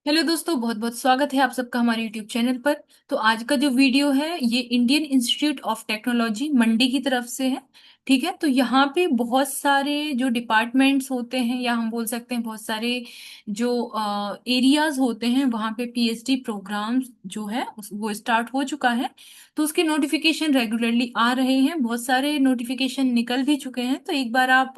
Hello दोस्तों, बहुत बहुत स्वागत है आप सबका हमारे यूट्यूब चैनल पर। तो आज का जो वीडियो है ये इंडियन इंस्टीट्यूट ऑफ टेक्नोलॉजी मंडी की तरफ से है। ठीक है, तो यहाँ पे बहुत सारे जो डिपार्टमेंट्स होते हैं या हम बोल सकते हैं बहुत सारे जो एरियाज होते हैं वहाँ पे पीएचडी प्रोग्राम जो है वो स्टार्ट हो चुका है। तो उसके नोटिफिकेशन रेगुलरली आ रहे हैं, बहुत सारे नोटिफिकेशन निकल भी चुके हैं। तो एक बार आप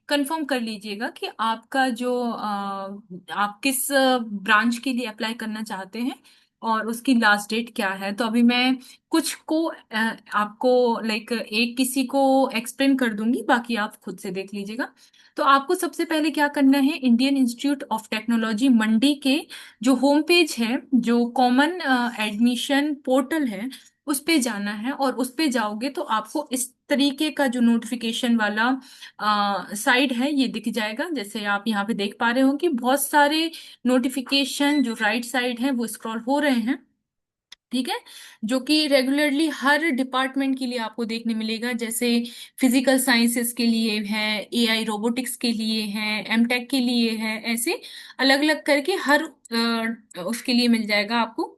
कंफर्म कर लीजिएगा कि आपका जो आप किस ब्रांच के लिए अप्लाई करना चाहते हैं और उसकी लास्ट डेट क्या है। तो अभी मैं कुछ को आपको लाइक एक किसी को एक्सप्लेन कर दूंगी, बाकी आप खुद से देख लीजिएगा। तो आपको सबसे पहले क्या करना है, इंडियन इंस्टीट्यूट ऑफ टेक्नोलॉजी मंडी के जो होम पेज है, जो कॉमन एडमिशन पोर्टल है, उस पे जाना है। और उस पे जाओगे तो आपको इस तरीके का जो नोटिफिकेशन वाला साइड है ये दिख जाएगा। जैसे आप यहाँ पे देख पा रहे हो कि बहुत सारे नोटिफिकेशन जो राइट साइड है वो स्क्रॉल हो रहे हैं। ठीक है, जो कि रेगुलरली हर डिपार्टमेंट के लिए आपको देखने मिलेगा। जैसे फिजिकल साइंसेस के लिए है, एआई रोबोटिक्स के लिए है, एमटेक के लिए है, ऐसे अलग अलग करके हर उसके लिए मिल जाएगा आपको।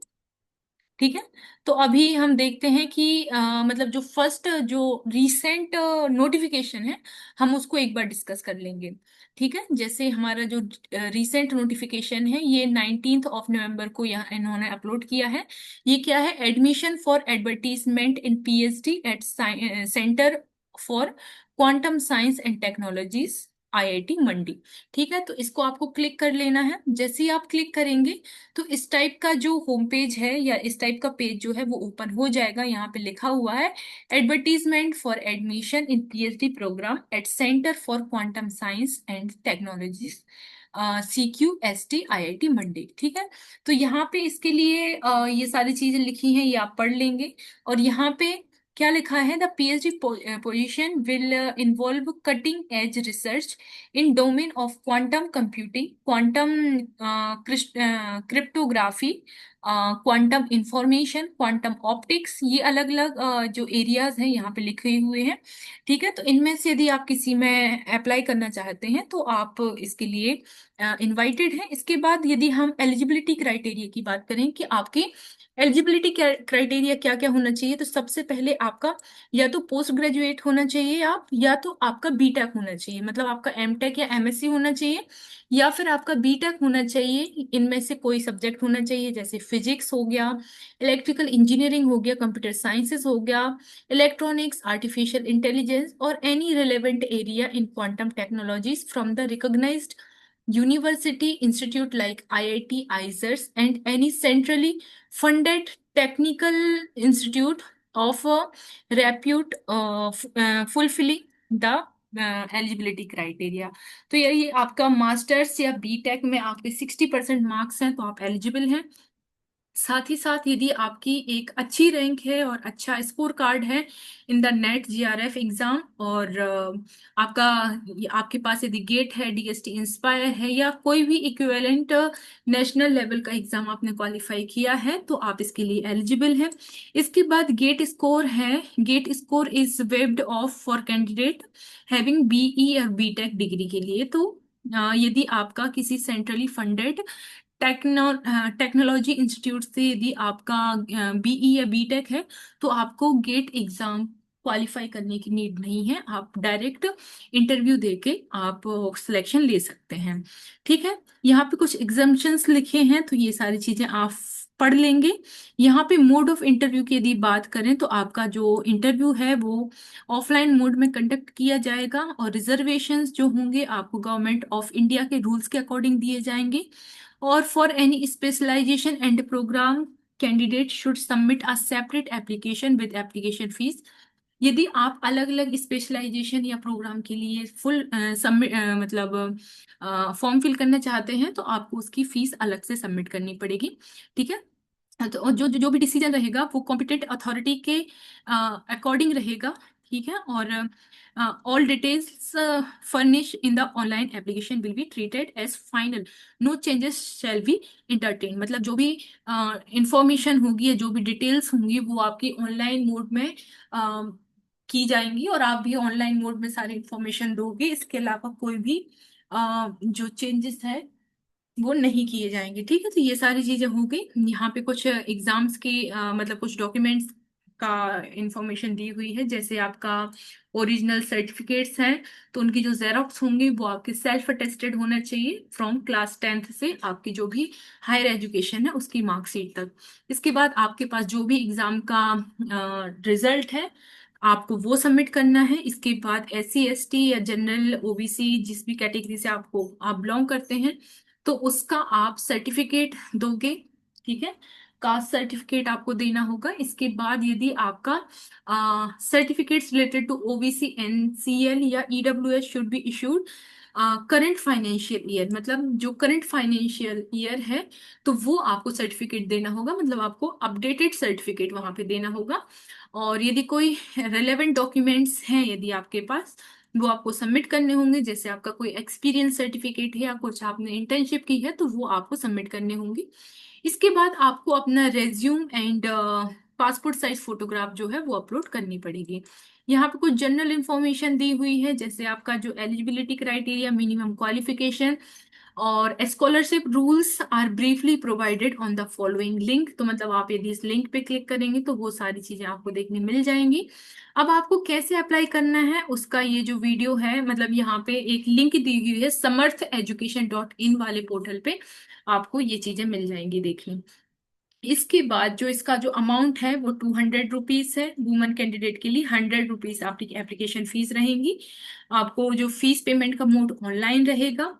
ठीक है, तो अभी हम देखते हैं कि मतलब जो फर्स्ट जो रीसेंट नोटिफिकेशन है हम उसको एक बार डिस्कस कर लेंगे। ठीक है, जैसे हमारा जो रीसेंट नोटिफिकेशन है ये 19 नवंबर को यहाँ इन्होंने अपलोड किया है। ये क्या है, admission for advertisement in PhD at centre for quantum science and technologies IIT Mandi. ठीक है, तो इसको आपको क्लिक कर लेना है। जैसे ही आप क्लिक करेंगे तो इस टाइप का जो होम पेज है या इस टाइप का पेज जो है वो ओपन हो जाएगा। यहाँ पे लिखा हुआ है advertisement for admission in PhD programme at centre for quantum science and technologies CQST IIT Mandi. ठीक है, तो यहाँ पे इसके लिए ये सारी चीजें लिखी हैं, ये आप पढ़ लेंगे। और यहाँ पे क्या लिखा है, the PhD position will involve cutting edge research in domain of quantum computing, quantum cryptography, quantum information, quantum optics, ये अलग अलग जो एरियाज हैं यहाँ पे लिखे हुए हैं। ठीक है, तो इनमें से यदि आप किसी में अप्लाई करना चाहते हैं तो आप इसके लिए इनवाइटेड हैं। इसके बाद यदि हम एलिजिबिलिटी क्राइटेरिया की बात करें कि आपके एलिजिबिलिटी क्राइटेरिया क्या क्या होना चाहिए, तो सबसे पहले आपका या तो पोस्ट ग्रेजुएट होना चाहिए आप, या तो आपका बीटेक होना चाहिए, मतलब आपका एमटेक या एमएससी होना चाहिए, या फिर आपका बीटेक होना चाहिए। इनमें से कोई सब्जेक्ट होना चाहिए, जैसे फिजिक्स हो गया, इलेक्ट्रिकल इंजीनियरिंग हो गया, कंप्यूटर साइंसेस हो गया, इलेक्ट्रॉनिक्स, आर्टिफिशियल इंटेलिजेंस और any relevant area in quantum technologies from the recognised university institute like IIT, ISERS, and any centrally funded technical institute of repute fulfilling the eligibility criteria. तो यही आपका masters या BTech में आपके 60% marks हैं तो आप एलिजिबल हैं। साथ ही साथ यदि आपकी एक अच्छी रैंक है और अच्छा स्कोर कार्ड है in the net GRF exam, और आपका आपके पास यदि गेट है, डीएसटी इंस्पायर है, या कोई भी इक्विवेलेंट नेशनल लेवल का एग्जाम आपने क्वालिफाई किया है तो आप इसके लिए एलिजिबल हैं। इसके बाद गेट स्कोर है। GATE score is waived off for candidate having BE और बीटेक डिग्री के लिए। तो यदि आपका किसी सेंट्रली फंडेड टेक्नोलॉजी इंस्टीट्यूट से यदि आपका बीई या बीटेक है तो आपको गेट एग्जाम क्वालिफाई करने की नीड नहीं है, आप डायरेक्ट इंटरव्यू देके आप सिलेक्शन ले सकते हैं। ठीक है, यहाँ पे कुछ एग्जाम्पशंस लिखे हैं तो ये सारी चीजें आप पढ़ लेंगे। यहाँ पे मोड ऑफ इंटरव्यू की यदि बात करें तो आपका जो इंटरव्यू है वो ऑफलाइन मोड में कंडक्ट किया जाएगा, और रिजर्वेशंस जो होंगे आपको गवर्नमेंट ऑफ इंडिया के रूल्स के अकॉर्डिंग दिए जाएंगे। और for any specialisation and programme candidate should submit a separate application with application fees. यदि आप अलग अलग स्पेशलाइजेशन या प्रोग्राम के लिए फुल सबमिट मतलब फॉर्म फिल करना चाहते हैं तो आपको उसकी फीस अलग से सबमिट करनी पड़ेगी। ठीक है, तो और जो जो भी डिसीजन रहेगा वो कॉम्पिटेंट अथॉरिटी के अकॉर्डिंग रहेगा। ठीक है, और all details furnish in the online application will be treated as final, no changes shall be entertain. मतलब जो भी इंफॉर्मेशन होगी या जो भी डिटेल्स होंगी वो आपकी ऑनलाइन मोड में की जाएंगी, और आप भी ऑनलाइन मोड में सारी इंफॉर्मेशन दोगे। इसके अलावा कोई भी जो चेंजेस है वो नहीं किए जाएंगे। ठीक है, तो ये सारी चीजें हो गई। यहाँ पे कुछ एग्जाम्स के मतलब कुछ डॉक्यूमेंट्स का इंफॉर्मेशन दी हुई है, जैसे आपका ओरिजिनल सर्टिफिकेट्स हैं तो उनकी जो जेरोक्स होंगी वो आपके सेल्फ अटेस्टेड होना चाहिए फ्रॉम क्लास 10th से आपकी जो भी हायर एजुकेशन है उसकी मार्कशीट तक। इसके बाद आपके पास जो भी एग्जाम का रिजल्ट है आपको वो सबमिट करना है। इसके बाद SC ST या जनरल OBC जिस भी कैटेगरी से आप बिलोंग करते हैं तो उसका आप सर्टिफिकेट दोगे। ठीक है, कास्ट सर्टिफिकेट आपको देना होगा। इसके बाद यदि आपका certificates related to OBC NCL या EWS should be issued current financial year, मतलब जो करंट फाइनेंशियल ईयर है तो वो आपको सर्टिफिकेट देना होगा, मतलब आपको अपडेटेड सर्टिफिकेट वहां पे देना होगा। और यदि कोई रेलेवेंट डॉक्यूमेंट्स हैं यदि आपके पास वो आपको सबमिट करने होंगे, जैसे आपका कोई एक्सपीरियंस सर्टिफिकेट है या कुछ आपने इंटर्नशिप की है तो वो आपको सबमिट करने होंगे। इसके बाद आपको अपना resume and passport size photograph जो है वो अपलोड करनी पड़ेगी। यहाँ पे कुछ जनरल इंफॉर्मेशन दी हुई है, जैसे आपका जो एलिजिबिलिटी क्राइटेरिया, मिनिमम क्वालिफिकेशन और scholarship rules are briefly provided on the following link. तो मतलब आप यदि इस लिंक पे क्लिक करेंगे तो वो सारी चीजें आपको देखने मिल जाएंगी। अब आपको कैसे अप्लाई करना है उसका ये जो वीडियो है, मतलब यहाँ पे एक लिंक दी हुई है samartheducation.in वाले पोर्टल पे आपको ये चीजें मिल जाएंगी देखने। इसके बाद जो इसका जो अमाउंट है वो 200 रुपीज है। वुमेन कैंडिडेट के लिए 100 रुपीज आपकी एप्लीकेशन फीस रहेंगी। आपको जो फीस पेमेंट का मोड ऑनलाइन रहेगा।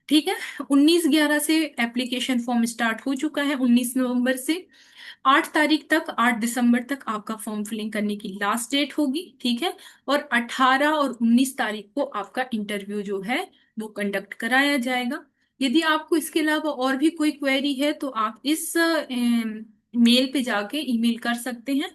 ठीक है, 19/11 से एप्लीकेशन फॉर्म स्टार्ट हो चुका है, 19 नवंबर से 8 तारीख तक, 8 दिसंबर तक आपका फॉर्म फिलिंग करने की लास्ट डेट होगी। ठीक है, और 18 और 19 तारीख को आपका इंटरव्यू जो है वो कंडक्ट कराया जाएगा। यदि आपको इसके अलावा और भी कोई क्वेरी है तो आप इस मेल पे जाके ईमेल कर सकते हैं।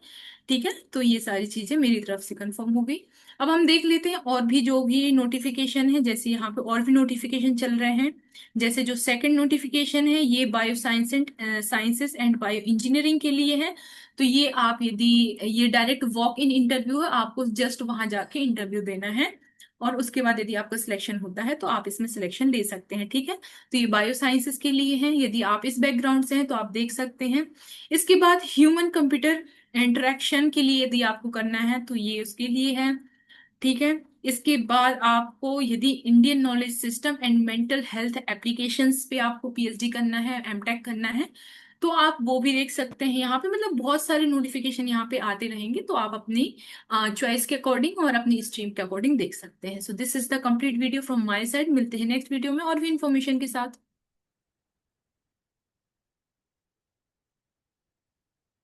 ठीक है, तो ये सारी चीजें मेरी तरफ से कंफर्म हो गई। अब हम देख लेते हैं और भी जो भी नोटिफिकेशन है, जैसे यहाँ पे और भी नोटिफिकेशन चल रहे हैं। जैसे जो सेकंड नोटिफिकेशन है ये bio science and sciences and bio engineering के लिए है। तो ये आप यदि ये डायरेक्ट वॉक इन इंटरव्यू है, आपको जस्ट वहां जाके इंटरव्यू देना है और उसके बाद यदि आपका सिलेक्शन होता है तो आप इसमें सिलेक्शन ले सकते हैं। ठीक है, तो ये बायो साइंसेस के लिए है, यदि आप इस बैकग्राउंड से हैं तो आप देख सकते हैं। इसके बाद ह्यूमन कंप्यूटर इंटरेक्शन के लिए यदि आपको करना है तो ये उसके लिए है। ठीक है, इसके बाद आपको यदि Indian knowledge system and mental health applications पे आपको PhD करना है, MTech करना है तो आप वो भी देख सकते हैं यहाँ पे। मतलब बहुत सारे नोटिफिकेशन यहाँ पे आते रहेंगे तो आप अपनी चॉइस के अकॉर्डिंग और अपनी स्ट्रीम के अकॉर्डिंग देख सकते हैं। So this is the complete video from my side. मिलते हैं नेक्स्ट वीडियो में और भी इंफॉर्मेशन के साथ।